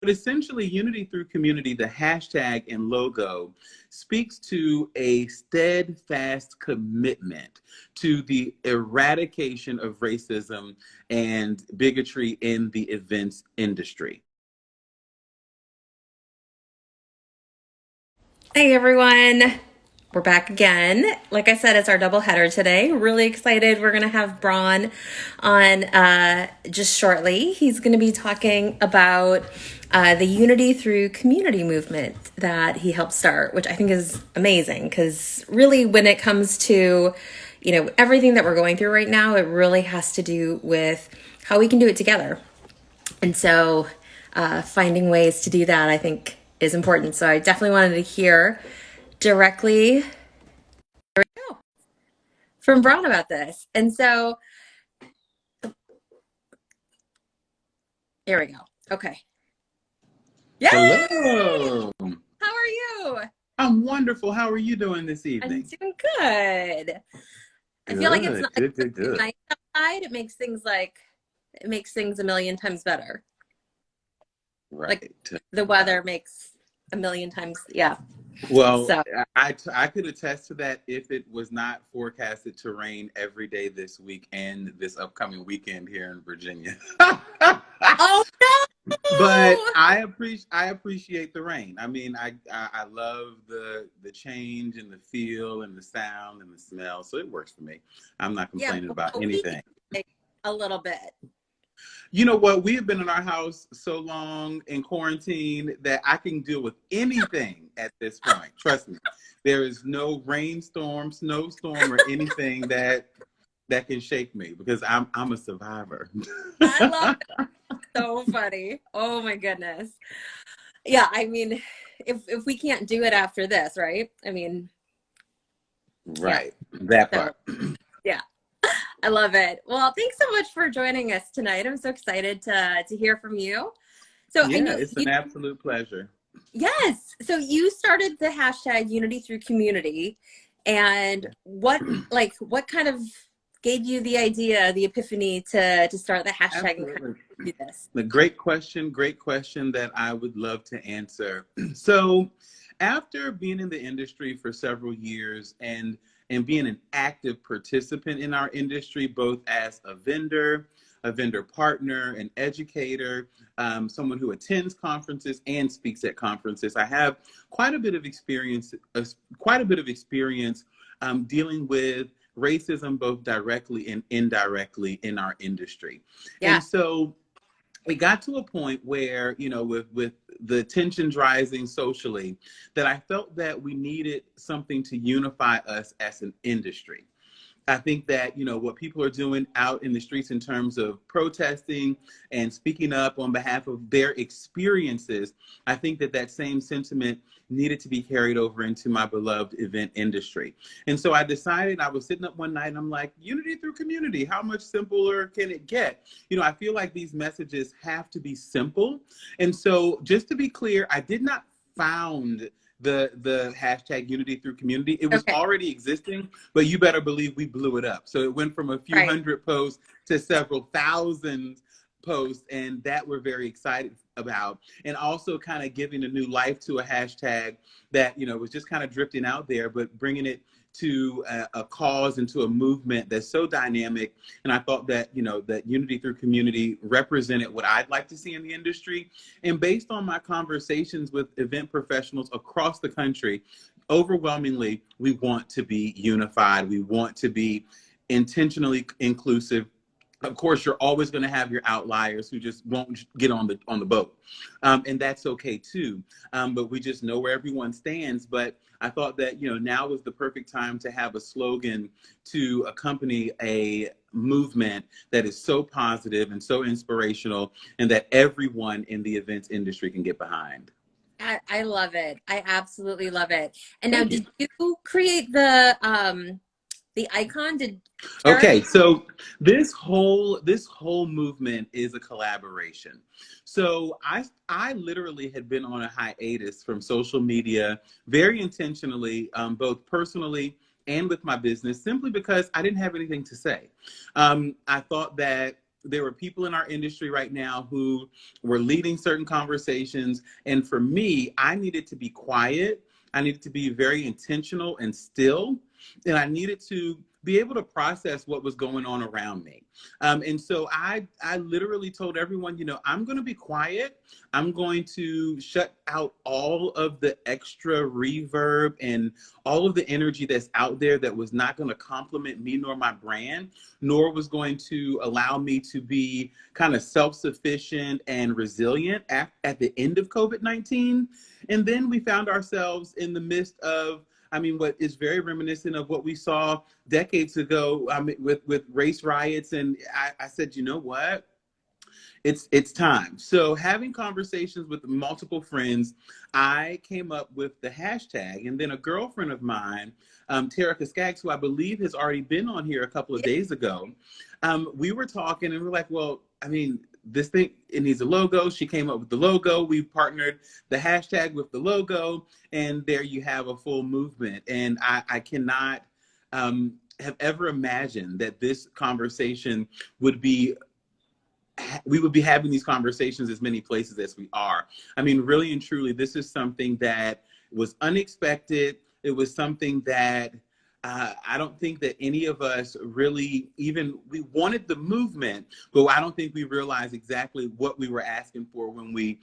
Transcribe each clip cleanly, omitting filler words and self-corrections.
But essentially, Unity Through Community, the hashtag and logo, speaks to a steadfast commitment to the eradication of racism and bigotry in the events industry. Hey everyone, we're back again. Like I said, it's our double header today. Really excited. We're going to have Braun on just shortly. He's going to be talking about the Unity Through Community movement that he helped start, which I think is amazing because really when it comes to, everything that we're going through right now, it really has to do with how we can do it together. And so finding ways to do that, I think, is important. So I definitely wanted to hear directly from Braun about this. And so here we go. Okay. Yay! Hello. How are you? I'm wonderful. How are you doing this I'm evening? doing good. I feel like it's not Good. nice outside. It makes things a million times better. Right. Like the weather makes a million times, yeah. Well, So I could attest to that if it was not forecasted to rain every day this week and this upcoming weekend here in Virginia. oh no! But I appreciate the rain. I mean, I love the change and the feel and the sound and the smell. So it works for me. I'm not complaining about anything. A little bit. You know what? We have been in our house so long in quarantine that I can deal with anything at this point. Trust me. There is no rainstorm, snowstorm, or anything that can shake me because I'm a survivor. I love it. So funny. Oh my goodness. Yeah, I mean, if we can't do it after this, right? I mean, right. Yeah. That part. So, yeah. I love it. Well, thanks so much for joining us tonight. I'm so excited to hear from you. So yeah, I know it's an absolute pleasure. Yes. So you started the hashtag Unity Through Community, and what kind of gave you the idea, the epiphany to start the hashtag and kind of do this? A great question that I would love to answer. So after being in the industry for several years and being an active participant in our industry, both as a vendor partner, an educator, someone who attends conferences and speaks at conferences, I have quite a bit of experience dealing with racism, both directly and indirectly in our industry. Yeah. And so we got to a point where, with the tensions rising socially, that I felt that we needed something to unify us as an industry. I think that, what people are doing out in the streets in terms of protesting and speaking up on behalf of their experiences, I think that same sentiment needed to be carried over into my beloved event industry. And so I decided, I was sitting up one night and I'm like, Unity Through Community, how much simpler can it get? I feel like these messages have to be simple. And so just to be clear, I did not found the hashtag Unity Through Community. It was already existing, but you better believe we blew it up. So it went from a few hundred posts to several thousand posts, and that we're very excited about. And also kind of giving a new life to a hashtag that, was just kind of drifting out there, but bringing it to a cause and to a movement that's so dynamic. And I thought that, that Unity Through Community represented what I'd like to see in the industry. And based on my conversations with event professionals across the country, overwhelmingly, we want to be unified. We want to be intentionally inclusive. Of course, you're always going to have your outliers who just won't get on the boat, and that's okay too. But we just know where everyone stands. But I thought that now was the perfect time to have a slogan to accompany a movement that is so positive and so inspirational, and that everyone in the events industry can get behind. I love it. I absolutely love it. And now, did you create the icon? Okay, so this whole movement is a collaboration. So I literally had been on a hiatus from social media very intentionally, both personally and with my business, simply because I didn't have anything to say. I thought that there were people in our industry right now who were leading certain conversations. And for me, I needed to be quiet. I needed to be very intentional and still. And I needed to be able to process what was going on around me. And so I literally told everyone, I'm going to be quiet. I'm going to shut out all of the extra reverb and all of the energy that's out there that was not going to compliment me nor my brand, nor was going to allow me to be kind of self-sufficient and resilient at the end of COVID-19. And then we found ourselves in the midst of, what is very reminiscent of what we saw decades ago with race riots. And I said, you know what? It's time. So having conversations with multiple friends, I came up with the hashtag. And then a girlfriend of mine, Terica Skaggs, who I believe has already been on here a couple of days ago, we were talking and we're like, well, this thing, it needs a logo. She came up with the logo. We partnered the hashtag with the logo, and there you have a full movement. And I cannot have ever imagined that this conversation we would be having these conversations as many places as we are. Really and truly, this is something that was unexpected. It was something that I don't think that any of us really we wanted the movement, but I don't think we realized exactly what we were asking for when we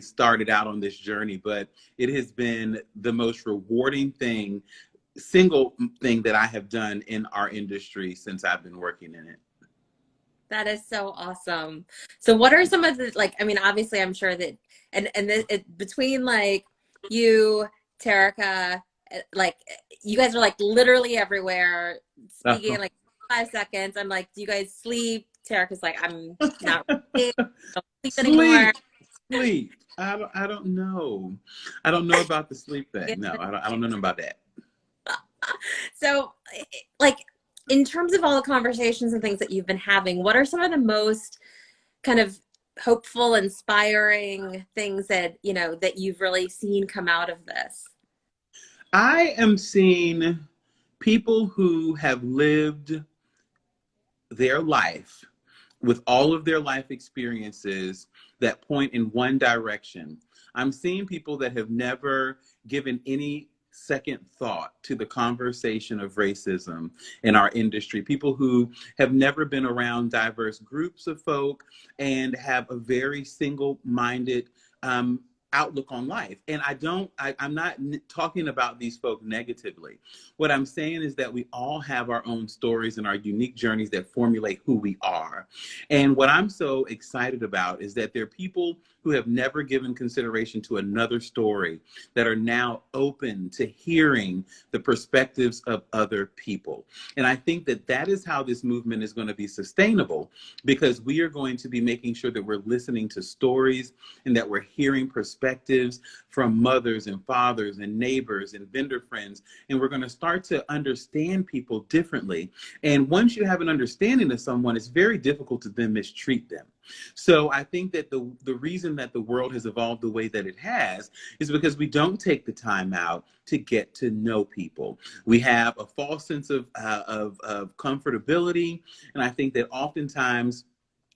started out on this journey. But it has been the most rewarding single thing that I have done in our industry since I've been working in it. That is so awesome. So what are some of the, obviously I'm sure that, between you, Terica, you guys are literally everywhere speaking in 5 seconds. I'm like, do you guys sleep? Terica's like, I'm not really, don't sleep anymore. Sleep. I don't know. I don't know about the sleep thing. No, I don't know about that. So in terms of all the conversations and things that you've been having, what are some of the most kind of hopeful, inspiring things that, that you've really seen come out of this? I am seeing people who have lived their life with all of their life experiences that point in one direction. I'm seeing people that have never given any second thought to the conversation of racism in our industry, people who have never been around diverse groups of folk and have a very single-minded outlook on life. And I'm not talking about these folk negatively. What I'm saying is that we all have our own stories and our unique journeys that formulate who we are. And what I'm so excited about is that there are people who have never given consideration to another story that are now open to hearing the perspectives of other people. And I think that that is how this movement is going to be sustainable, because we are going to be making sure that we're listening to stories and that we're hearing perspectives from mothers and fathers and neighbors and vendor friends. And we're going to start to understand people differently. And once you have an understanding of someone, it's very difficult to then mistreat them. So I think that the reason that the world has evolved the way that it has is because we don't take the time out to get to know people. We have a false sense of comfortability. And I think that oftentimes,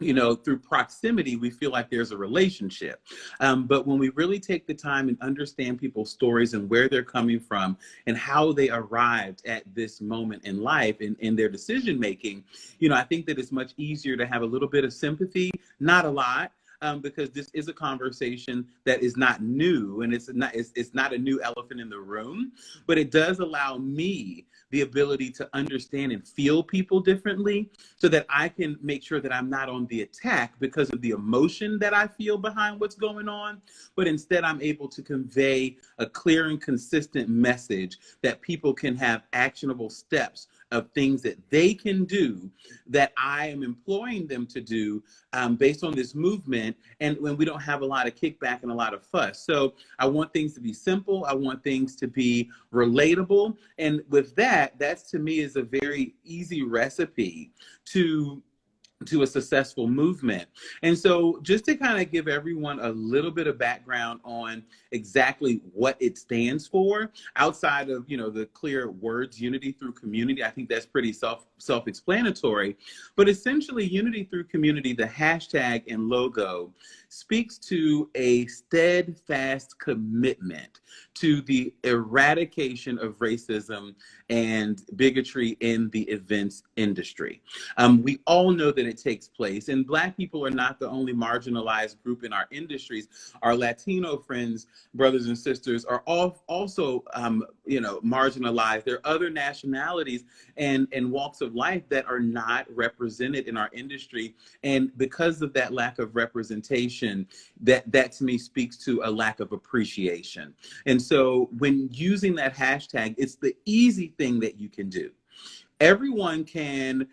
through proximity, we feel like there's a relationship. But when we really take the time and understand people's stories and where they're coming from and how they arrived at this moment in life and in their decision making, I think that it's much easier to have a little bit of sympathy, not a lot. Because this is a conversation that is not new, and it's not a new elephant in the room, but it does allow me the ability to understand and feel people differently so that I can make sure that I'm not on the attack because of the emotion that I feel behind what's going on, but instead I'm able to convey a clear and consistent message that people can have actionable steps of things that they can do that I am employing them to do based on this movement, and when we don't have a lot of kickback and a lot of fuss. So I want things to be simple. I want things to be relatable. And with that's to me is a very easy recipe to a successful movement. And so just to kind of give everyone a little bit of background on exactly what it stands for, outside of, the clear words, unity through community, I think that's pretty self-explanatory. But essentially, Unity Through Community, the hashtag and logo, speaks to a steadfast commitment to the eradication of racism and bigotry in the events industry. We all know that it takes place, and Black people are not the only marginalized group in our industries. Our Latino friends, brothers and sisters, are all also, marginalized. There are other nationalities and walks of life that are not represented in our industry, and because of that lack of representation, that to me speaks to a lack of appreciation. And so when using that hashtag, it's the easy thing that you can do. Everyone can,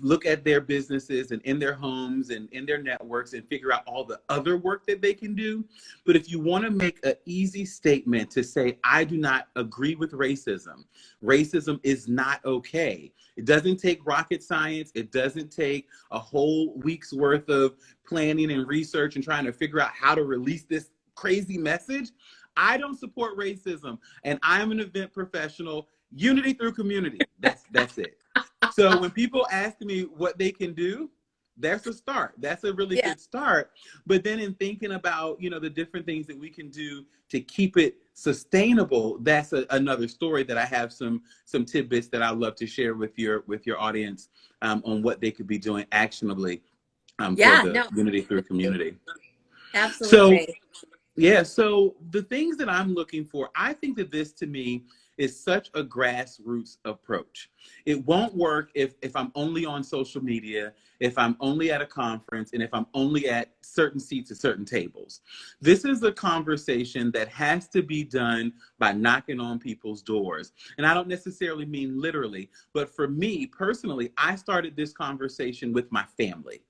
look at their businesses and in their homes and in their networks and figure out all the other work that they can do. But if you want to make an easy statement to say, I do not agree with racism, racism is not okay. It doesn't take rocket science. It doesn't take a whole week's worth of planning and research and trying to figure out how to release this crazy message. I don't support racism, and I'm an event professional. Unity Through Community. That's it. So when people ask me what they can do, that's a start. That's a really good start. But then in thinking about, the different things that we can do to keep it sustainable, that's another story that I have some tidbits that I'd love to share with your audience on what they could be doing actionably for the Unity Through Community. Absolutely. So the things that I'm looking for, I think that this to me is such a grassroots approach. It won't work if I'm only on social media, if I'm only at a conference, and if I'm only at certain seats at certain tables. This is a conversation that has to be done by knocking on people's doors. And I don't necessarily mean literally, but for me personally, I started this conversation with my family.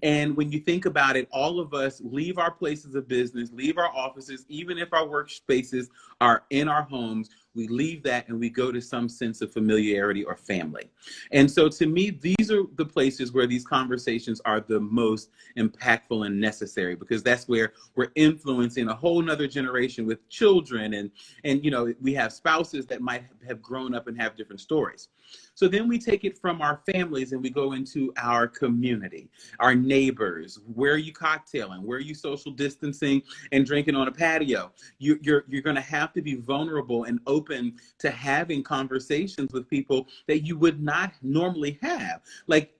And when you think about it, all of us leave our places of business, leave our offices, even if our workspaces are in our homes, we leave that and we go to some sense of familiarity or family. And so to me, these are the places where these conversations are the most impactful and necessary, because that's where we're influencing a whole nother generation with children. And we have spouses that might have grown up and have different stories. So then we take it from our families and we go into our community, our neighbors. Where are you cocktailing? Where are you social distancing and drinking on a patio? You're going to have to be vulnerable and open to having conversations with people that you would not normally have. Like,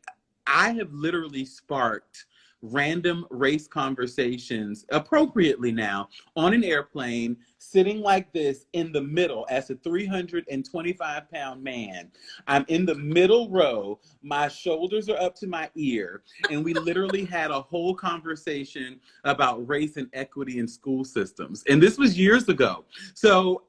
I have literally sparked random race conversations appropriately now on an airplane, sitting like this in the middle as a 325-pound man. I'm in the middle row. My shoulders are up to my ear. And we literally had a whole conversation about race and equity in school systems. And this was years ago. So,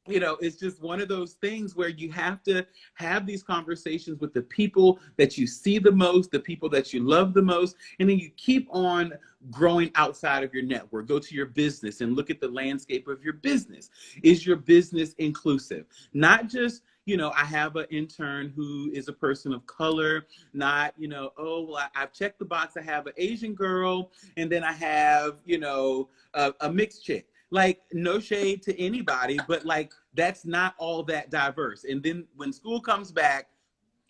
it's just one of those things where you have to have these conversations with the people that you see the most, the people that you love the most, and then you keep on growing outside of your network. Go to your business and look at the landscape of your business. Is your business inclusive? Not just, I have an intern who is a person of color, not, I've checked the box. I have an Asian girl, and then I have, a mixed chick. Like, no shade to anybody, but like, that's not all that diverse. And then when school comes back,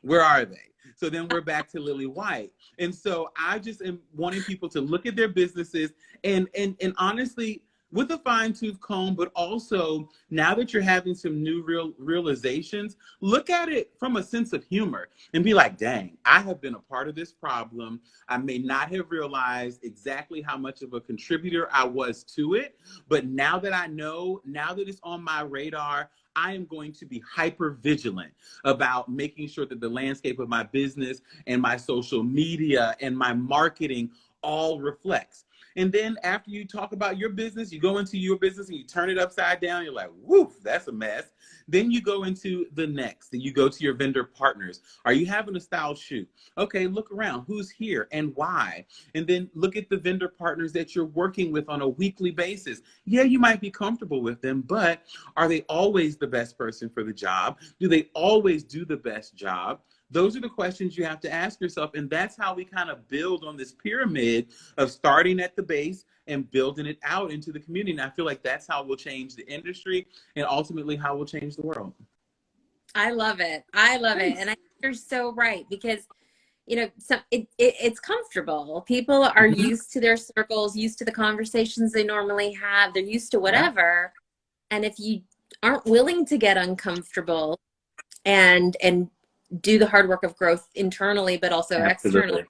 where are they? So then we're back to Lily White. And so I just am wanting people to look at their businesses and honestly, with a fine-tooth comb, but also now that you're having some new realizations, look at it from a sense of humor and be like, dang, I have been a part of this problem. I may not have realized exactly how much of a contributor I was to it, but now that I know, now that it's on my radar, I am going to be hyper vigilant about making sure that the landscape of my business and my social media and my marketing all reflects. And then after you talk about your business, you go into your business and you turn it upside down. You're like, woof, that's a mess. Then you go into the next and you go to your vendor partners. Are you having a style shoot? Okay, look around. Who's here and why? And then look at the vendor partners that you're working with on a weekly basis. Yeah, you might be comfortable with them, but are they always the best person for the job? Do they always do the best job? Those are the questions you have to ask yourself. And that's how we kind of build on this pyramid of starting at the base and building it out into the community. And I feel like that's how we'll change the industry and ultimately how we'll change the world. I love it. I love it. And I you're so right, because it's comfortable. People are Mm-hmm. used to their circles, used to the conversations they normally have. They're used to Yeah. whatever. And if you aren't willing to get uncomfortable and do the hard work of growth internally, but also externally,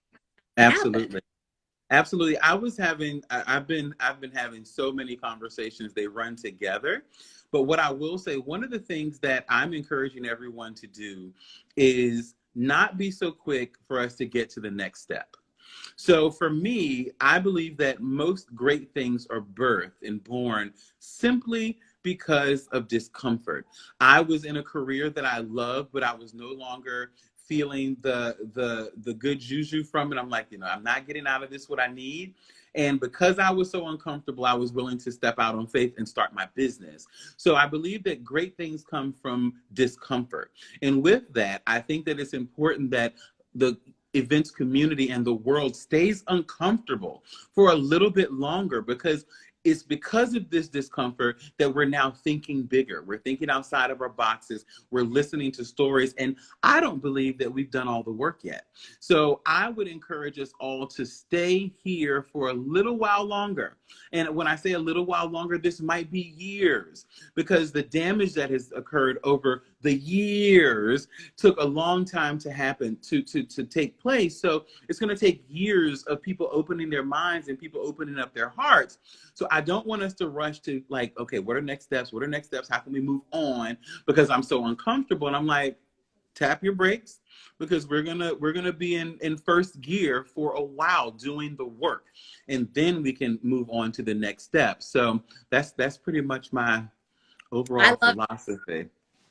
Absolutely. happen. Absolutely. Absolutely. I've been having so many conversations. They run together. But what I will say, one of the things that I'm encouraging everyone to do is not be so quick for us to get to the next step. So for me, I believe that most great things are birthed and born simply because of discomfort. I was in a career that I loved, but I was no longer feeling the good juju from it. I'm like, I'm not getting out of this what I need. And because I was so uncomfortable, I was willing to step out on faith and start my business. So I believe that great things come from discomfort. And with that, I think that it's important that the events community and the world stays uncomfortable for a little bit longer, because it's because of this discomfort that we're now thinking bigger. We're thinking outside of our boxes. We're listening to stories. And I don't believe that we've done all the work yet. So I would encourage us all to stay here for a little while longer. And when I say a little while longer, this might be years, because the damage that has occurred over the years took a long time to happen, to take place. So it's going to take years of people opening their minds and people opening up their hearts. So I don't want us to rush to like, okay, what are next steps? What are next steps? How can we move on? Because I'm so uncomfortable. And I'm like, tap your brakes, because we're gonna be in first gear for a while doing the work, and then we can move on to the next step. So that's pretty much my overall philosophy.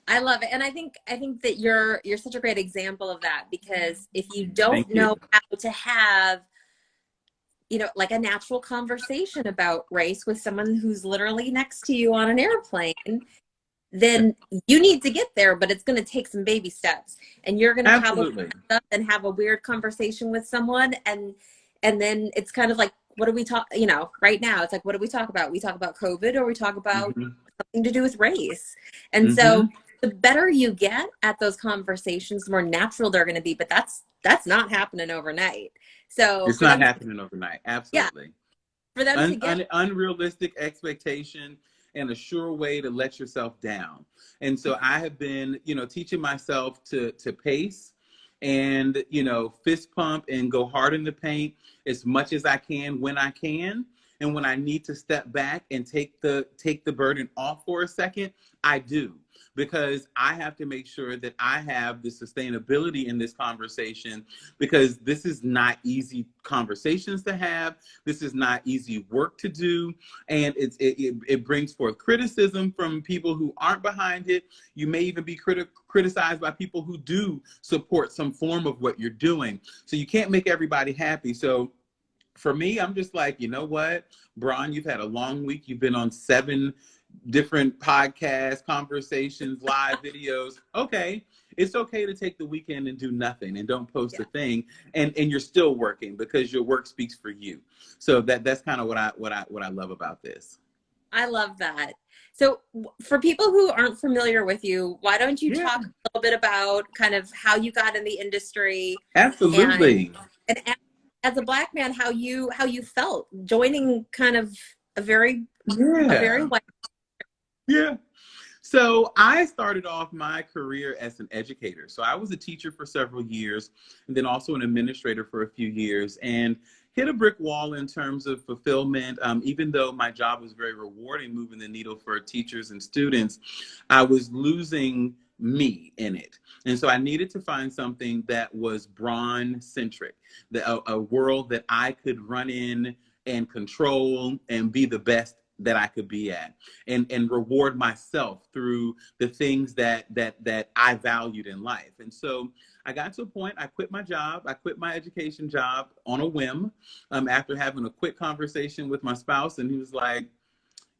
I love it. And I think that you're such a great example of that, because if you don't Thank you. know how to have, like a natural conversation about race with someone who's literally next to you on an airplane, then you need to get there, but it's going to take some baby steps, and you're going to probably Absolutely. and have a weird conversation with someone. And then it's kind of like, what do we talk, right now it's like, what do we talk about? We talk about COVID, or we talk about Mm-hmm. something to do with race. And Mm-hmm. so the better you get at those conversations, the more natural they're going to be, but that's not happening overnight. So It's for not them, happening overnight. yeah, Absolutely. for them to get, Unrealistic expectation and a sure way to let yourself down. And so I have been, teaching myself to pace and, fist pump and go hard in the paint as much as I can when I can. And when I need to step back and take the burden off for a second, I do, because I have to make sure that I have the sustainability in this conversation, because this is not easy conversations to have. This is not easy work to do. And it brings forth criticism from people who aren't behind it. You may even be criticized by people who do support some form of what you're doing. So you can't make everybody happy. So for me, I'm just like, you know what, Bron, you've had a long week. You've been on 7 different podcasts, conversations, live videos. Okay, it's okay to take the weekend and do nothing and don't post a thing, and you're still working, because your work speaks for you. So that's kind of what I love about this. I love that. So for people who aren't familiar with you, why don't you Yeah, talk a little bit about kind of how you got in the industry, and absolutely. and as a Black man, how you felt joining kind of a very Yeah, white. yeah. So I started off my career as an educator. So I was a teacher for several years, and then also an administrator for a few years, and hit a brick wall in terms of fulfillment. Even though my job was very rewarding, moving the needle for teachers and students, I was losing me in it. And so I needed to find something that was Bron centric, a world that I could run in and control and be the best that I could be at, and reward myself through the things that I valued in life. And so I got to a point, I quit my job. I quit my education job on a whim, after having a quick conversation with my spouse. And he was like,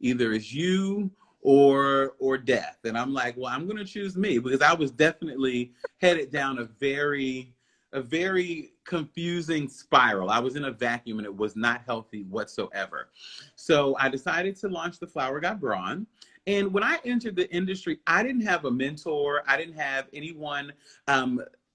either it's you or death. And I'm like, well, I'm going to choose me, because I was definitely headed down a very confusing spiral. I was in a vacuum, and it was not healthy whatsoever. So I decided to launch the Flower Got Brawn. And when I entered the industry, I didn't have a mentor. I didn't have anyone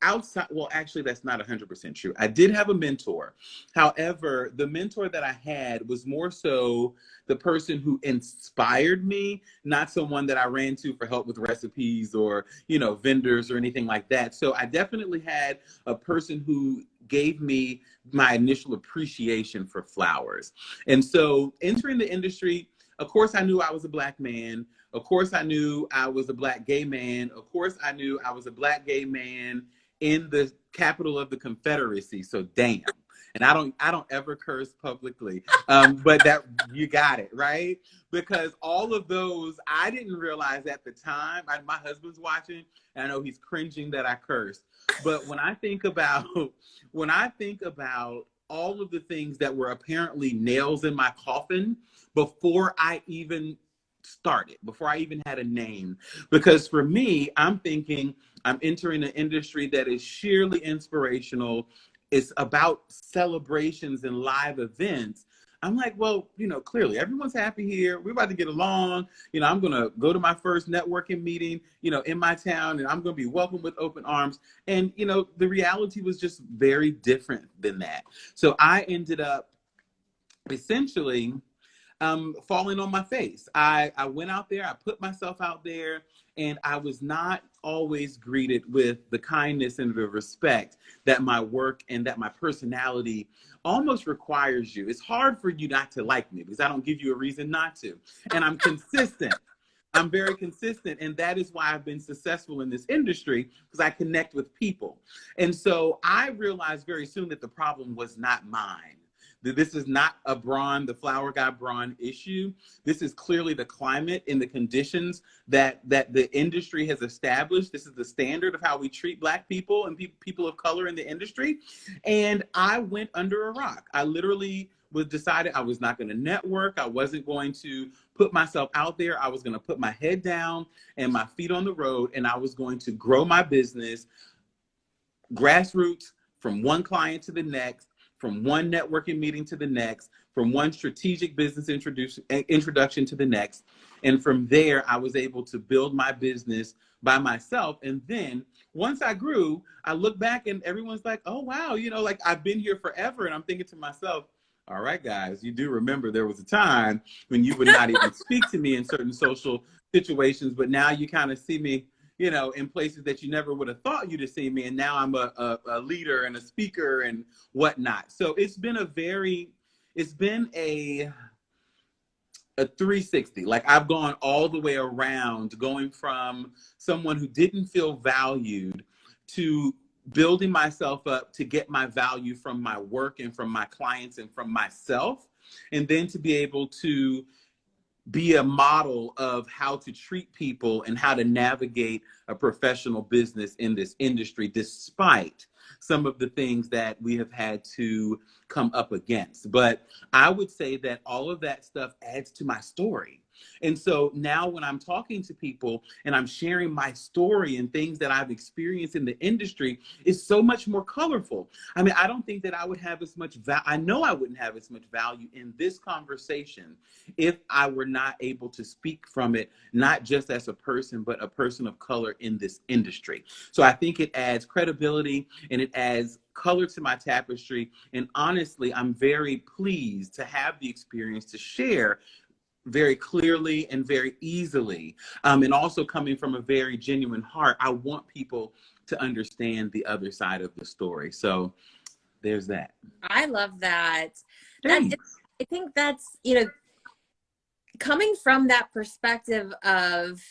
outside, well, actually, that's not 100% true. I did have a mentor. However, the mentor that I had was more so the person who inspired me, not someone that I ran to for help with recipes or, vendors or anything like that. So I definitely had a person who gave me my initial appreciation for flowers. And so entering the industry, of course, I knew I was a Black man. Of course, I knew I was a Black gay man. Of course, I knew I was a Black gay man in the capital of the Confederacy. So damn. And I don't ever curse publicly, but that you got it, right? Because all of those, I didn't realize at the time. My husband's watching, and I know he's cringing that I cursed. But when I think about all of the things that were apparently nails in my coffin before I even started, before I even had a name, because for me, I'm thinking I'm entering an industry that is sheerly inspirational. It's about celebrations and live events. I'm like, well, clearly everyone's happy here. We're about to get along. I'm going to go to my first networking meeting, in my town, and I'm going to be welcomed with open arms. And, the reality was just very different than that. So I ended up essentially falling on my face. I went out there, I put myself out there, and I was not always greeted with the kindness and the respect that my work and that my personality almost requires you. It's hard for you not to like me because I don't give you a reason not to. And I'm consistent. I'm very consistent. And that is why I've been successful in this industry, because I connect with people. And so I realized very soon that the problem was not mine. This is not the flower guy Braun issue. This is clearly the climate and the conditions that the industry has established. This is the standard of how we treat Black people and people of color in the industry. And I went under a rock. I literally decided I was not going to network. I wasn't going to put myself out there. I was going to put my head down and my feet on the road, and I was going to grow my business grassroots, from one client to the next, from one networking meeting to the next, from one strategic business introduction to the next. And from there, I was able to build my business by myself. And then once I grew, I look back and everyone's like, oh, wow, like I've been here forever. And I'm thinking to myself, all right, guys, you do remember there was a time when you would not even speak to me in certain social situations, but now you kind of see me, in places that you never would have thought you'd see me. And now I'm a leader and a speaker and whatnot. So it's been a 360. Like I've gone all the way around, going from someone who didn't feel valued to building myself up to get my value from my work and from my clients and from myself. And then to be able to be a model of how to treat people and how to navigate a professional business in this industry, despite some of the things that we have had to come up against. But I would say that all of that stuff adds to my story. And so now when I'm talking to people and I'm sharing my story and things that I've experienced in the industry, it's so much more colorful. I mean, I don't think that I would have as much I know I wouldn't have as much value in this conversation if I were not able to speak from it, not just as a person, but a person of color in this industry. So I think it adds credibility and it adds color to my tapestry. And honestly, I'm very pleased to have the experience to share very clearly and very easily, and also coming from a very genuine heart. I want people to understand the other side of the story. So there's that. I love that. Thanks. I think that's, coming from that perspective of,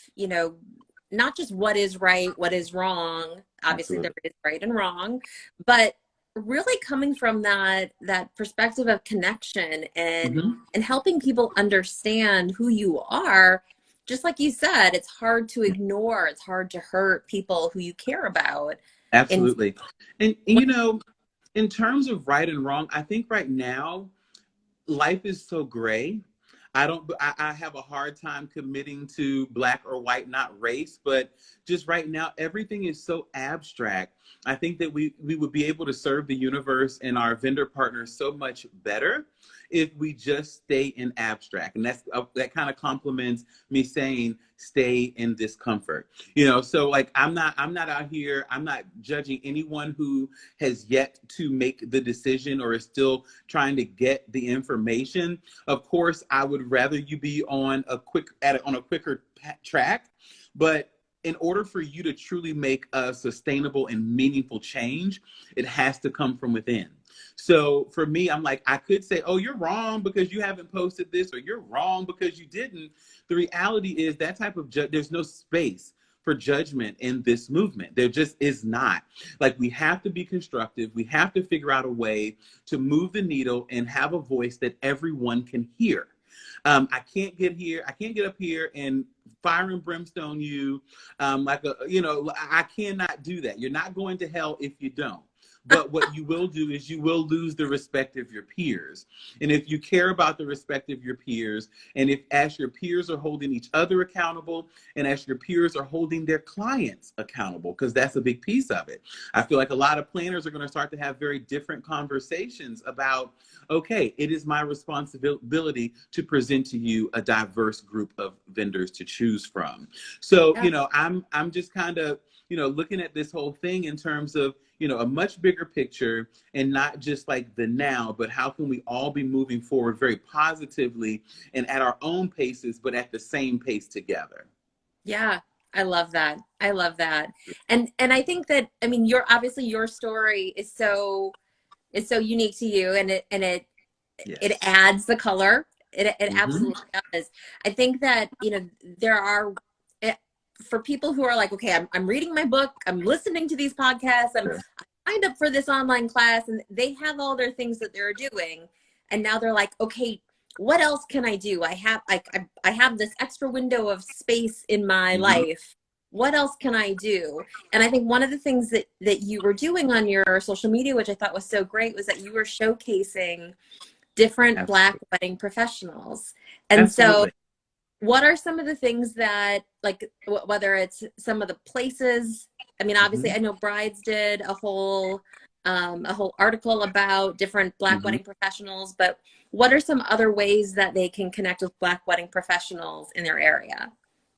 not just what is right, what is wrong. Obviously, Absolutely. there is right and wrong, but really coming from that perspective of connection and helping people understand who you are. Just like you said, it's hard to ignore. It's hard to hurt people who you care about. Absolutely. And in terms of right and wrong, I think right now life is so gray. I have a hard time committing to black or white, not race, but just right now, everything is so abstract. I think that we would be able to serve the universe and our vendor partners so much better if we just stay in abstract. And that kind of complements me saying stay in discomfort. So like I'm not out here, I'm not judging anyone who has yet to make the decision or is still trying to get the information. Of course, I would rather you be on a quicker track, but in order for you to truly make a sustainable and meaningful change, it has to come from within. So for me, I'm like, I could say, oh, you're wrong because you haven't posted this, or you're wrong because you didn't. The reality is that type of there's no space for judgment in this movement. There just is not. Like, we have to be constructive. We have to figure out a way to move the needle and have a voice that everyone can hear. I can't get up here and fire and brimstone you I cannot do that. You're not going to hell if you don't. But what you will do is you will lose the respect of your peers. And if you care about the respect of your peers, and if as your peers are holding each other accountable, and as your peers are holding their clients accountable, because that's a big piece of it. I feel like a lot of planners are going to start to have very different conversations about, okay, it is my responsibility to present to you a diverse group of vendors to choose from. So, I'm just kind of, looking at this whole thing in terms of, a much bigger picture, and not just like the now, but how can we all be moving forward very positively and at our own paces, but at the same pace together. Yeah, I love that. I love that. And I think that, I mean, your story is so unique to you, and it adds the color. It absolutely does. I think that, there are, for people who are like, okay, I'm reading my book, I'm listening to these podcasts, I signed up for this online class, and they have all their things that they're doing. And now they're like, okay, what else can I do? I have this extra window of space in my life. What else can I do? And I think one of the things that you were doing on your social media, which I thought was so great, was that you were showcasing different Black wedding professionals. And so what are some of the things that, like, whether it's some of the places, I mean, obviously I know Brides did a whole article about different Black wedding professionals, but what are some other ways that they can connect with Black wedding professionals in their area?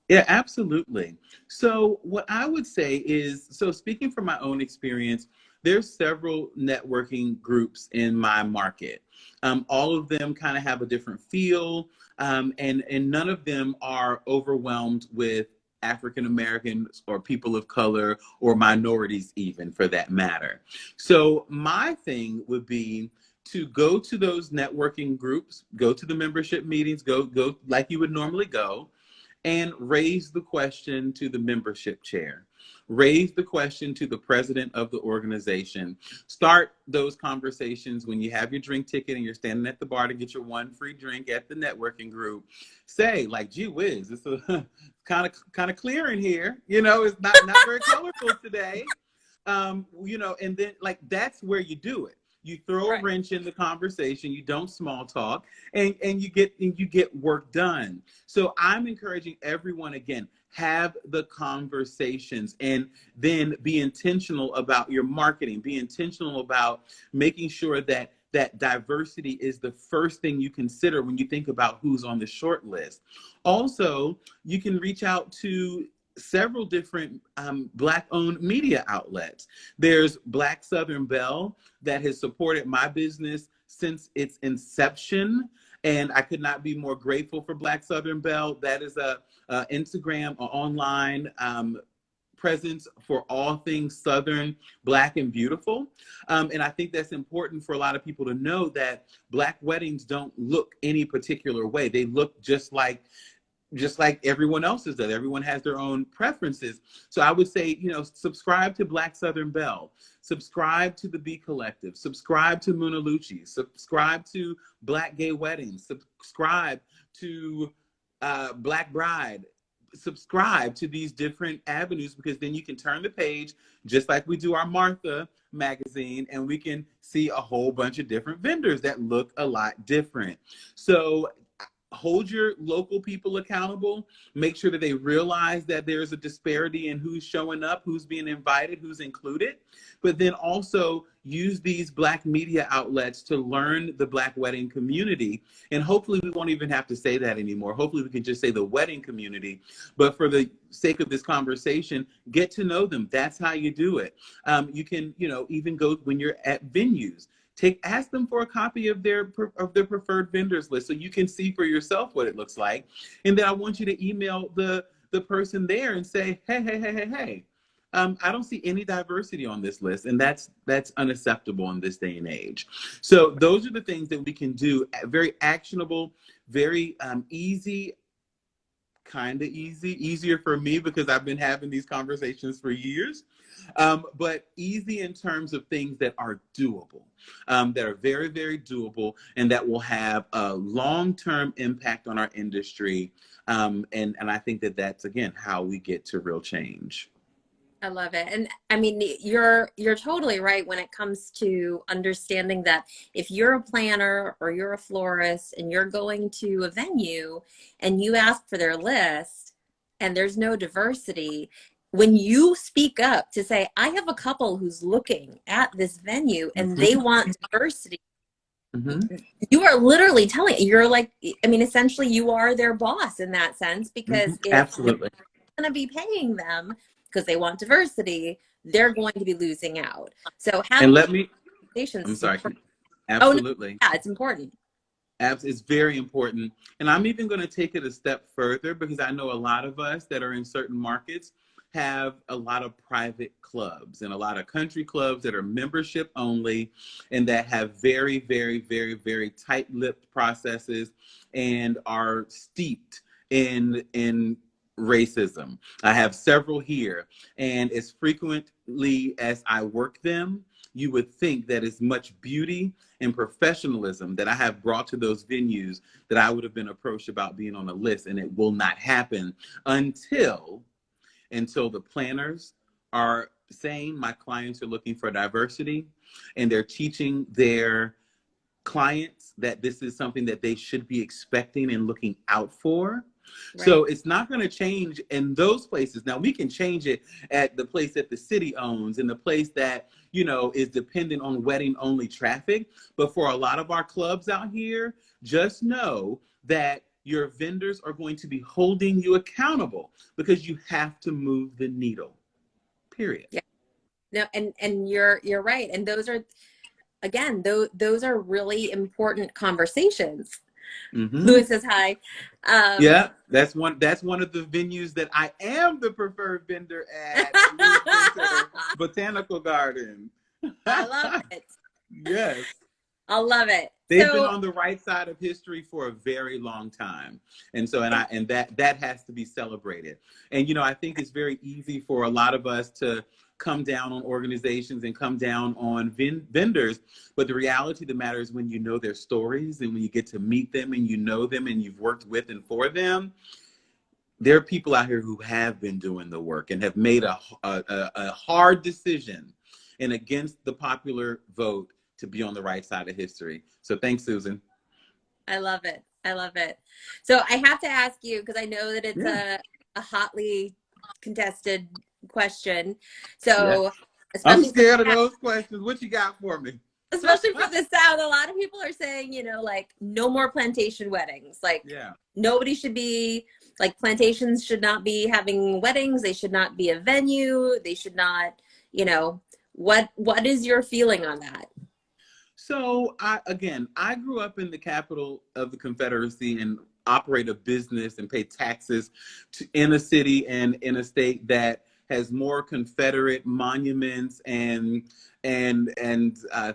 Yeah, absolutely. So what I would say is, so speaking from my own experience, there's several networking groups in my market. All of them kind of have a different feel, and none of them are overwhelmed with African Americans or people of color or minorities, even, for that matter. So my thing would be to go to those networking groups, go to the membership meetings, go like you would normally go, and raise the question to the membership chair. Raise the question to the president of the organization. Start those conversations when you have your drink ticket and you're standing at the bar to get your one free drink at the networking group. Say, like, gee whiz, it's a kind of clear in here. It's not very colorful today. And then, like, that's where you do it. You throw a wrench in the conversation, you don't small talk, and you get work done. So I'm encouraging everyone, again, have the conversations, and then be intentional about your marketing. Be intentional about making sure that diversity is the first thing you consider when you think about who's on the short list. Also, you can reach out to several different Black-owned media outlets. There's Black Southern Belle that has supported my business since its inception, and I could not be more grateful for Black Southern Belle. That is a Instagram or online presence for all things Southern, Black, and beautiful. And I think that's important for a lot of people to know, that Black weddings don't look any particular way. They look just like everyone else's does. Everyone has their own preferences. So I would say, subscribe to Black Southern Belle, subscribe to the B Collective, subscribe to Muna Lucci, subscribe to Black Gay Weddings, subscribe to Black Bride, subscribe to these different avenues, because then you can turn the page, just like we do our Martha magazine, and we can see a whole bunch of different vendors that look a lot different. So hold your local people accountable, make sure that they realize that there's a disparity in who's showing up, who's being invited, who's included, but then also use these Black media outlets to learn the Black wedding community. And hopefully we won't even have to say that anymore. Hopefully we can just say the wedding community. But for the sake of this conversation, get to know them. That's how you do it. You can, even go when you're at venues. Ask them for a copy of their preferred vendors list so you can see for yourself what it looks like. And then I want you to email the person there and say, hey, I don't see any diversity on this list, and that's unacceptable in this day and age. So those are the things that we can do, very actionable, very easy, kind of easier for me because I've been having these conversations for years. But easy in terms of things that are doable, that are very, very doable, and that will have a long-term impact on our industry. And I think that that's, again, how we get to real change. I love it. And I mean, you're totally right when it comes to understanding that if you're a planner or you're a florist and you're going to a venue and you ask for their list and there's no diversity, when you speak up to say, I have a couple who's looking at this venue and they want diversity, you are literally telling, you're like, I mean, essentially you are their boss in that sense, because if Absolutely. you're going to be paying them because they want diversity, they're going to be losing out. So having conversations. I'm sorry. Absolutely. Oh, no, yeah, it's important. It's very important. And I'm even going to take it a step further because I know a lot of us that are in certain markets have a lot of private clubs and a lot of country clubs that are membership only and that have very, very, very, very tight-lipped processes and are steeped in racism. I have several here, and as frequently as I work them, you would think that as much beauty and professionalism that I have brought to those venues that I would have been approached about being on a list, and it will not happen until the planners are saying my clients are looking for diversity, and they're teaching their clients that this is something that they should be expecting and looking out for. Right. So it's not going to change in those places. Now we can change it at the place that the city owns and the place that, is dependent on wedding only traffic. But for a lot of our clubs out here, just know that your vendors are going to be holding you accountable because you have to move the needle, period. Yeah. No, and you're right. And those are, again, those are really important conversations. Louis says hi. Yeah, that's one of the venues that I am the preferred vendor at. Botanical Garden. I love it. Yes. I love it. They've been on the right side of history for a very long time. And so, and that has to be celebrated. And, I think it's very easy for a lot of us to come down on organizations and come down on vendors. But the reality of the matter is when you know their stories and when you get to meet them and you know them and you've worked with and for them, there are people out here who have been doing the work and have made a hard decision and against the popular vote to be on the right side of history. So thanks, Susan. I love it. I love it. So I have to ask you, because I know that it's a hotly contested question. So I'm scared of those questions. What you got for me? Especially for the South, a lot of people are saying, like, no more plantation weddings. Like, nobody should be, like, plantations should not be having weddings. They should not be a venue. They should not, what is your feeling on that? So I grew up in the capital of the Confederacy and operate a business and pay taxes in a city and in a state that has more Confederate monuments and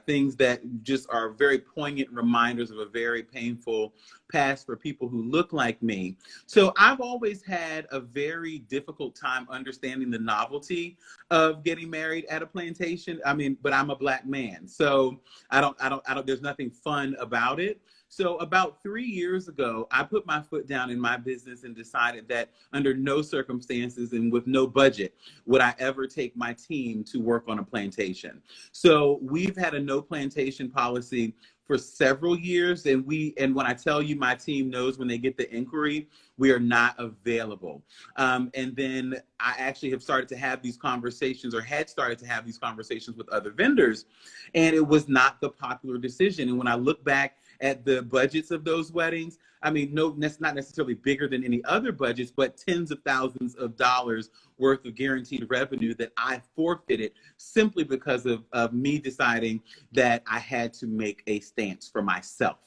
things that just are very poignant reminders of a very painful past for people who look like me. So I've always had a very difficult time understanding the novelty of getting married at a plantation. I mean, but I'm a Black man, so I don't, there's nothing fun about it. So about 3 years ago, I put my foot down in my business and decided that under no circumstances and with no budget would I ever take my team to work on a plantation. So we've had a no plantation policy for several years, and when I tell you my team knows when they get the inquiry, we are not available. And then I actually have started to have these conversations, or had started to have these conversations with other vendors, and it was not the popular decision. And when I look back at the budgets of those weddings, I mean, no, that's not necessarily bigger than any other budgets, but tens of thousands of dollars worth of guaranteed revenue that I forfeited simply because of me deciding that I had to make a stance for myself.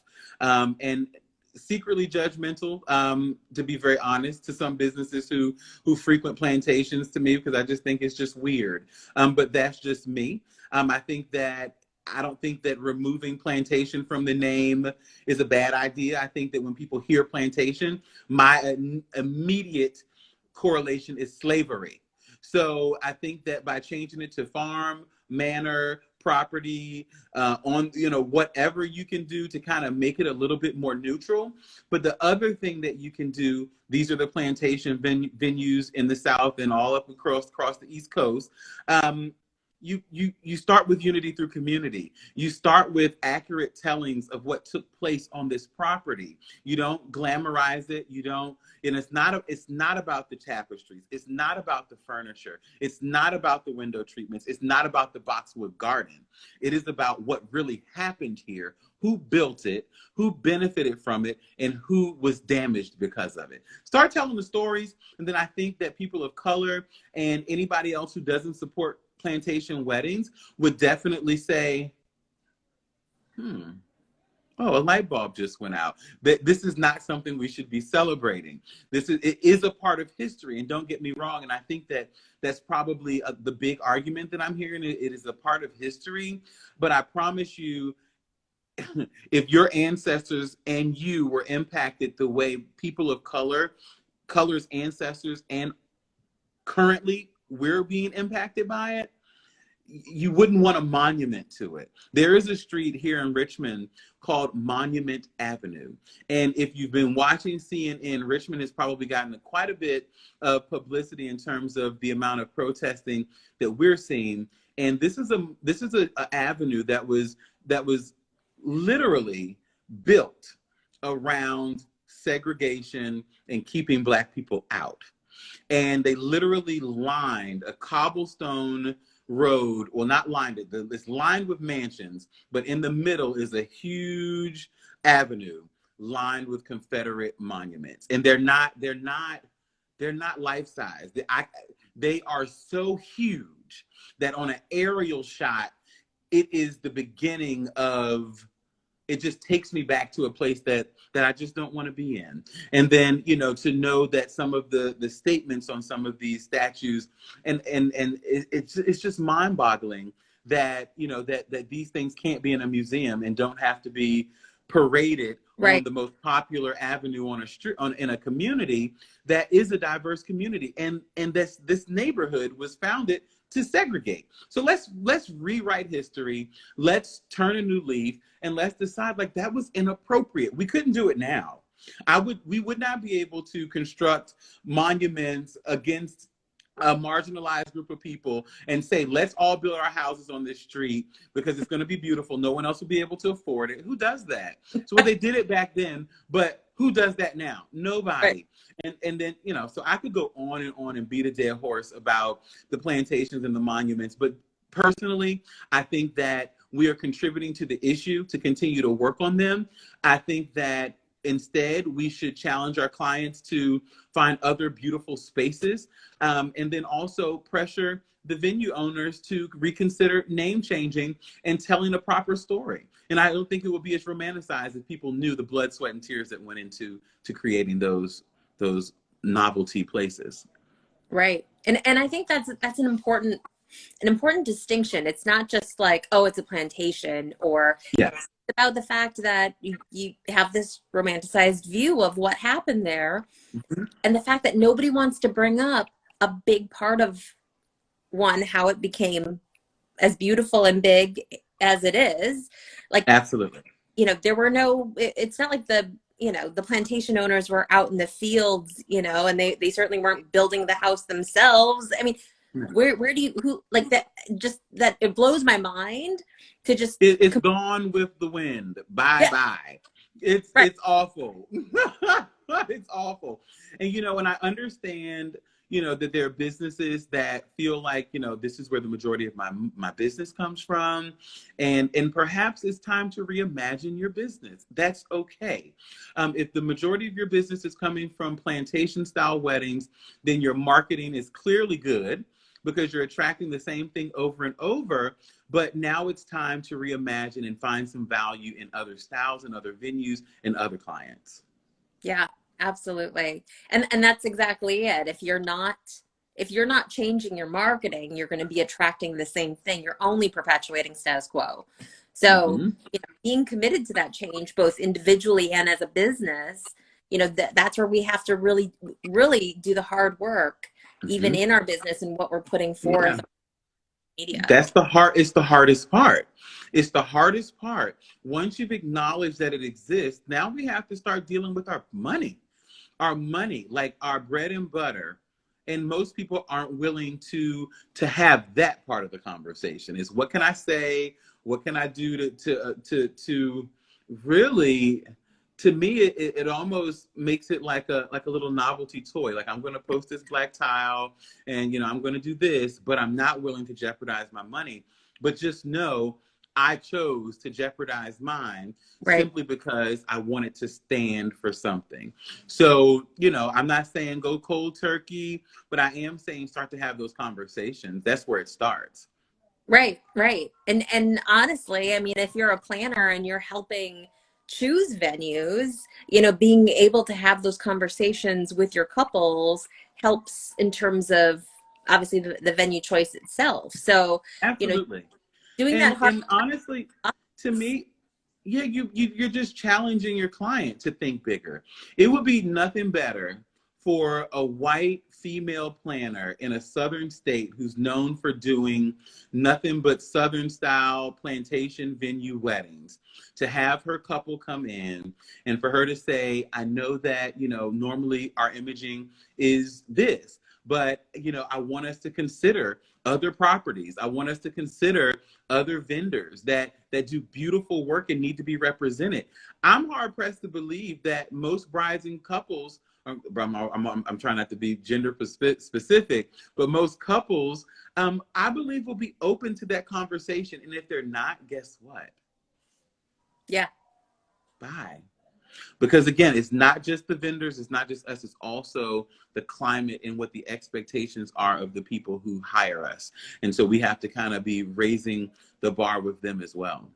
And secretly judgmental, to be very honest, to some businesses who frequent plantations, to me, because I just think it's just weird. But that's just me. I don't think that removing plantation from the name is a bad idea. I think that when people hear plantation, my immediate correlation is slavery. So I think that by changing it to farm, manor, property, on, whatever you can do to kind of make it a little bit more neutral. But the other thing that you can do, these are the plantation venues in the South and all up across the East Coast. You start with unity through community. You start with accurate tellings of what took place on this property. You don't glamorize it. You don't, and it's not about the tapestries. It's not about the furniture. It's not about the window treatments. It's not about the boxwood garden. It is about what really happened here, who built it, who benefited from it, and who was damaged because of it. Start telling the stories, and then I think that people of color and anybody else who doesn't support plantation weddings would definitely say, oh, a light bulb just went out. That this is not something we should be celebrating. It is a part of history, and don't get me wrong. And I think that that's probably the big argument that I'm hearing. It is a part of history, but I promise you, if your ancestors and you were impacted the way people of color's ancestors and currently we're being impacted by it, you wouldn't want a monument to it. There is a street here in Richmond called Monument Avenue. And if you've been watching CNN, Richmond has probably gotten quite a bit of publicity in terms of the amount of protesting that we're seeing. And this is a avenue that was literally built around segregation and keeping Black people out. And they literally lined a cobblestone road, well, not lined it, it's lined with mansions, but in the middle is a huge avenue lined with Confederate monuments. And they're not life-size. They are so huge that on an aerial shot, it is the beginning of, it just takes me back to a place that I just don't want to be in. And then, to know that some of the statements on some of these statues, and it's just mind-boggling that, that these things can't be in a museum and don't have to be paraded on the most popular avenue on a street, in a community that is a diverse community. And this neighborhood was founded to segregate. So let's rewrite history. Let's turn a new leaf, and let's decide that was inappropriate. We couldn't do it now. We would not be able to construct monuments against a marginalized group of people and say, let's all build our houses on this street because it's going to be beautiful. No one else will be able to afford it. Who does that? So they did it back then, but who does that now? Nobody. Right. And then, so I could go on and beat a dead horse about the plantations and the monuments. But personally, I think that we are contributing to the issue to continue to work on them. I think that instead, we should challenge our clients to find other beautiful spaces, and then also pressure the venue owners to reconsider name changing and telling a proper story. And I don't think it would be as romanticized if people knew the blood, sweat, and tears that went into creating those novelty places. Right. And I think that's an important distinction. It's not just like, oh, it's a plantation, or yes. It's about the fact that you have this romanticized view of what happened there, mm-hmm. and the fact that nobody wants to bring up a big part of how it became as beautiful and big as it is. Absolutely. There were it's not like the plantation owners were out in the fields, and they certainly weren't building the house themselves. I mean, where do you, who, like that, just that it blows my mind to just. It's gone with the wind. Bye Yeah, bye. right. It's awful. It's awful. And and I understand, that there are businesses that feel like, this is where the majority of my business comes from. And perhaps it's time to reimagine your business. That's okay. If the majority of your business is coming from plantation style weddings, then your marketing is clearly good because you're attracting the same thing over and over. But now it's time to reimagine and find some value in other styles and other venues and other clients. Yeah, absolutely. And that's exactly it. If you're not changing your marketing, you're going to be attracting the same thing. You're only perpetuating status quo. So, Mm-hmm. being committed to that change, both individually and as a business, that's where we have to really, really do the hard work, even Mm-hmm. in our business and what we're putting forth Yeah. on media. That's it's the hardest part. It's the hardest part. Once you've acknowledged that it exists, now we have to start dealing with our money, like our bread and butter. And most people aren't willing to have that part of the conversation. Is what can I say? What can I do to really? To me, it almost makes it like a little novelty toy. Like, I'm going to post this black tile, and I'm going to do this, but I'm not willing to jeopardize my money. But just know, I chose to jeopardize mine Right. simply because I wanted to stand for something. So, I'm not saying go cold turkey, but I am saying start to have those conversations. That's where it starts. Right, right. And honestly, I mean, if you're a planner and you're helping choose venues, being able to have those conversations with your couples helps in terms of obviously the venue choice itself. So, you know, Absolutely. doing that hard. And honestly, to me, yeah, you're just challenging your client to think bigger. It would be nothing better for a white female planner in a southern state who's known for doing nothing but southern style plantation venue weddings to have her couple come in and for her to say, I know that, normally our imaging is this, but I want us to consider other properties. I want us to consider other vendors that do beautiful work and need to be represented. I'm hard pressed to believe that most brides and couples, I'm trying not to be gender specific, but most couples, I believe, will be open to that conversation. And if they're not, guess what? Yeah. Bye. Because again, it's not just the vendors, it's not just us, it's also the climate and what the expectations are of the people who hire us. And so we have to kind of be raising the bar with them as well.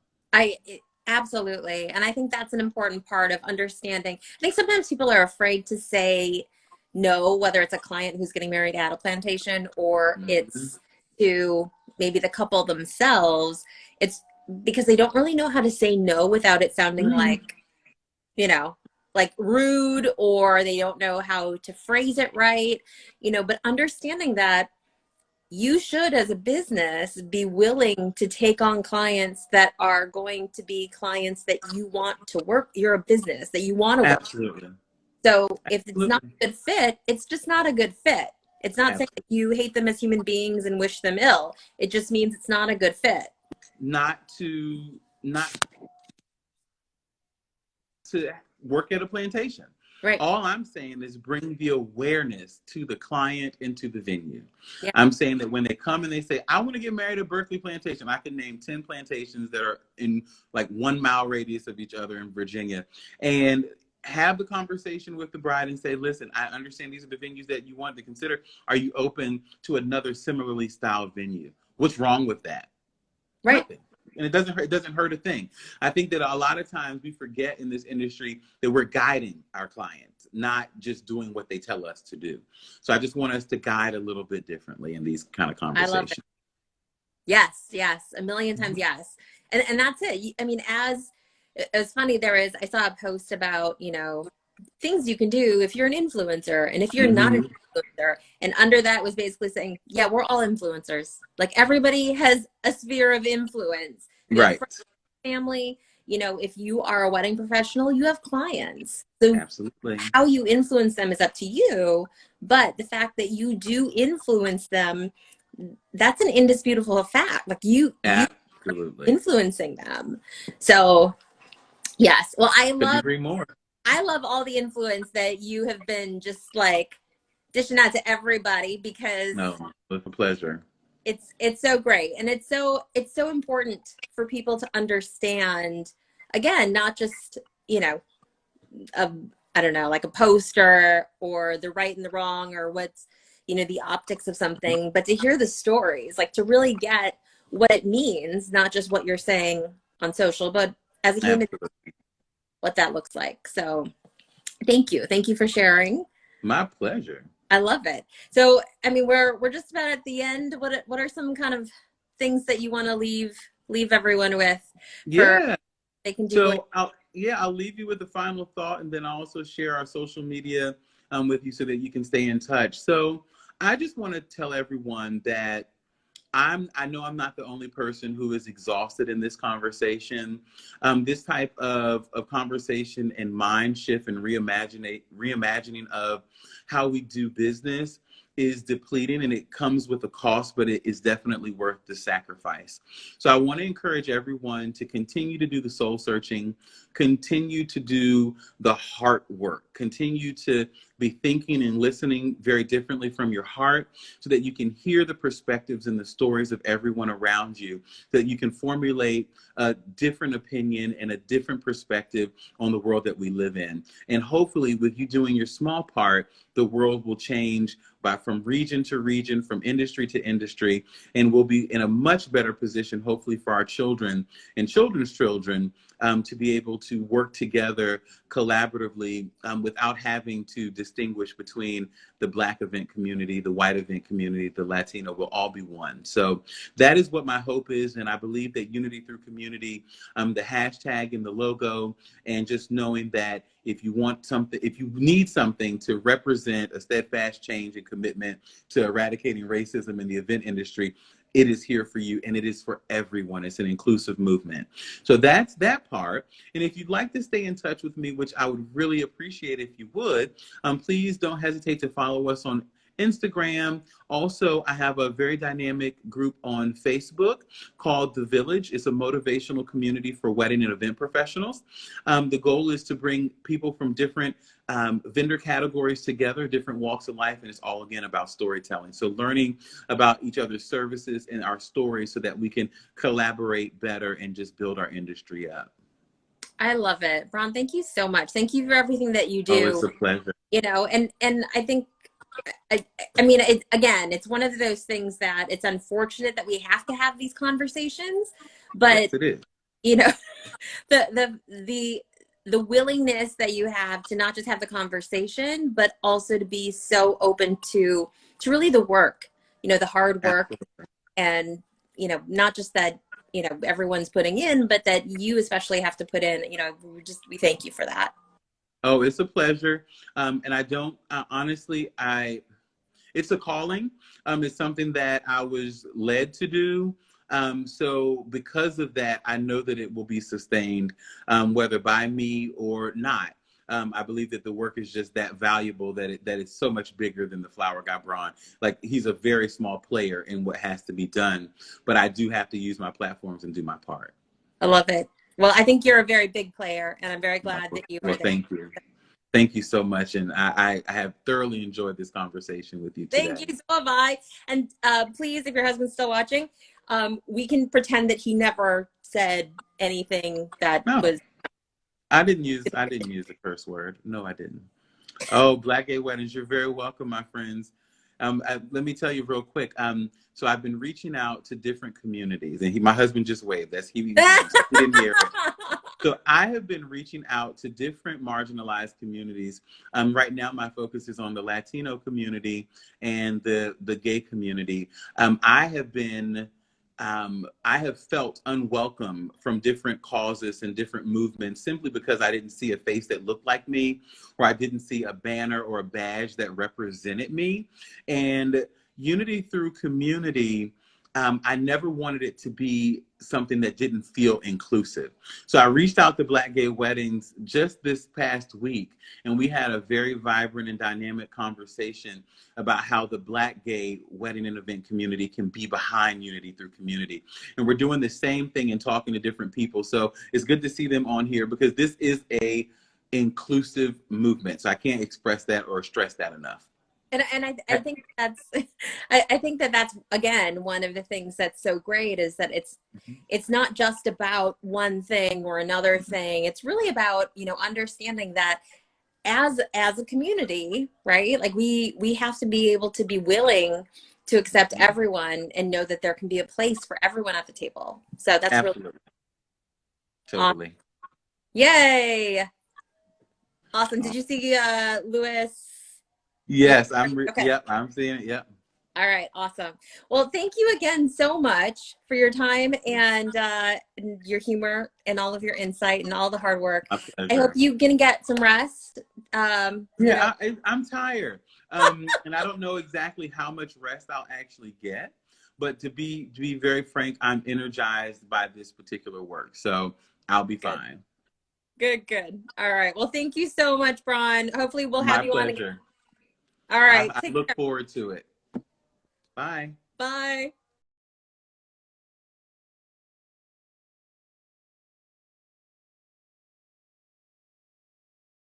Absolutely. And I think that's an important part of understanding. I think sometimes people are afraid to say no, whether it's a client who's getting married at a plantation or Mm-hmm. it's to maybe the couple themselves. It's because they don't really know how to say no without it sounding Mm-hmm. you know, like rude, or they don't know how to phrase it right, but understanding that you should, as a business, be willing to take on clients that are going to be clients that you want to work. You're a business that you want to work. Absolutely. So if it's not Absolutely. a good fit, it's just not a good fit. It's not saying that Absolutely. you hate them as human beings and wish them ill. It just means it's not a good fit. Not to work at a plantation. Right. All I'm saying is bring the awareness to the client and to the venue. Yeah. I'm saying that when they come and they say, I want to get married at Berkeley Plantation, I can name 10 plantations that are in like 1 mile radius of each other in Virginia. And have the conversation with the bride and say, listen, I understand these are the venues that you want to consider. Are you open to another similarly styled venue? What's wrong with that? Right. Nothing. And it doesn't hurt a thing. I think that a lot of times we forget in this industry that we're guiding our clients, not just doing what they tell us to do. So I just want us to guide a little bit differently in these kind of I love it. conversations. Yes, yes, a million times yes. And that's it. I mean, as funny, I saw a post about, things you can do if you're an influencer and if you're not an Mm-hmm. influencer. And under that was basically saying, yeah, we're all influencers. Like, everybody has a sphere of influence. You have Right. friends, family, if you are a wedding professional, you have clients. So Absolutely. how you influence them is up to you. But the fact that you do influence them that's an indisputable fact. Like you Absolutely. influencing them. So yes. Well, Couldn't agree more. I love all the influence that you have been just like dishing out to everybody, because No, it's a pleasure. it's so great, and it's so important for people to understand, again, not just, you know, a, I don't know, like a poster or the right and the wrong, or what's, you know, the optics of something, but to hear the stories, like to really get what it means, not just what you're saying on social, but as a human, Absolutely. what that looks like. So thank you for sharing. My pleasure. I love it. So I mean, we're just about at the end. What are some kind of things that you want to leave everyone with, for Yeah. they can do what? So I'll leave you with the final thought, and then I'll also share our social media with you so that you can stay in touch. So I just want to tell everyone that I know I'm not the only person who is exhausted in this conversation. This type of conversation and mind shift and reimagining of how we do business is depleting, and it comes with a cost, but it is definitely worth the sacrifice. So I want to encourage everyone to continue to do the soul searching, continue to do the heart work, continue to be thinking and listening very differently from your heart, so that you can hear the perspectives and the stories of everyone around you, so that you can formulate a different opinion and a different perspective on the world that we live in. And hopefully, with you doing your small part, the world will change from region to region, from industry to industry, and we'll be in a much better position, hopefully, for our children and children's children to be able to work together collaboratively without having to distinguish between the Black event community, the white event community, the Latino. Will all be one. So that is what my hope is, and I believe that unity through community, the hashtag and the logo, and just knowing that if you want something, if you need something to represent a steadfast change and commitment to eradicating racism in the event industry, it is here for you, and it is for everyone. It's an inclusive movement. So that's that part. And if you'd like to stay in touch with me, which I would really appreciate if you would, please don't hesitate to follow us on Instagram. Also, I have a very dynamic group on Facebook called The Village. It's a motivational community for wedding and event professionals. The goal is to bring people from different vendor categories together, different walks of life, and it's all, again, about storytelling. So learning about each other's services and our stories so that we can collaborate better and just build our industry up. I love it. Bron, thank you so much. Thank you for everything that you Oh, it's do. a pleasure. You know, and I think, I mean, again, it's one of those things that it's unfortunate that we have to have these conversations, but Yes, it is. you know, the willingness that you have to not just have the conversation, but also to be so open to really the work, you know, the hard work, Absolutely. and, you know, not just that, you know, everyone's putting in, but that you especially have to put in, you know, we thank you for that. Oh, it's a pleasure. And I don't, honestly, it's a calling. It's something that I was led to do. So because of that, I know that it will be sustained, whether by me or not. I believe that the work is just that valuable, that it's so much bigger than the flower guy Braun. Like, he's a very small player in what has to be done, but I do have to use my platforms and do my part. I love it. Well, I think you're a very big player, and I'm very glad that you are Well, there. thank you. Thank you so much. And I have thoroughly enjoyed this conversation with you Thank today. you, so have I. And please, if your husband's still watching, we can pretend that he never said anything that No, was. I didn't use the curse word. No, I didn't. Oh, Black Gay Weddings, you're very welcome, my friends. Let me tell you real quick. So I've been reaching out to different communities, and my husband just waved. That's he didn't hear it. So I have been reaching out to different marginalized communities. Right now, my focus is on the Latino community and the gay community. I have been I have felt unwelcome from different causes and different movements simply because I didn't see a face that looked like me, or I didn't see a banner or a badge that represented me. And unity through community I never wanted it to be something that didn't feel inclusive. So I reached out to Black Gay Weddings just this past week, and we had a very vibrant and dynamic conversation about how the Black gay wedding and event community can be behind unity through community. And we're doing the same thing and talking to different people. So it's good to see them on here because this is a inclusive movement. So I can't express that or stress that enough. And I think that's I think that that's again one of the things that's so great is that it's not just about one thing or another thing. It's really about, you know, understanding that as a community, right? Like we have to be able to be willing to accept everyone and know that there can be a place for everyone at the table. So that's Absolutely. really Totally. awesome. Yay. Awesome. Did you see Lewis? Yes, Okay. yep, I'm seeing it. Yep. All right, awesome. Well, thank you again so much for your time and your humor and all of your insight and all the hard work. My I hope pleasure. you can get some rest. You know, I'm tired. And I don't know exactly how much rest I'll actually get, but to be very frank, I'm energized by this particular work. So I'll be good, fine. good. All right. Well, thank you so much, Bron. Hopefully we'll My have you on again. pleasure. All right. I Take look care. forward to it. Bye. Bye.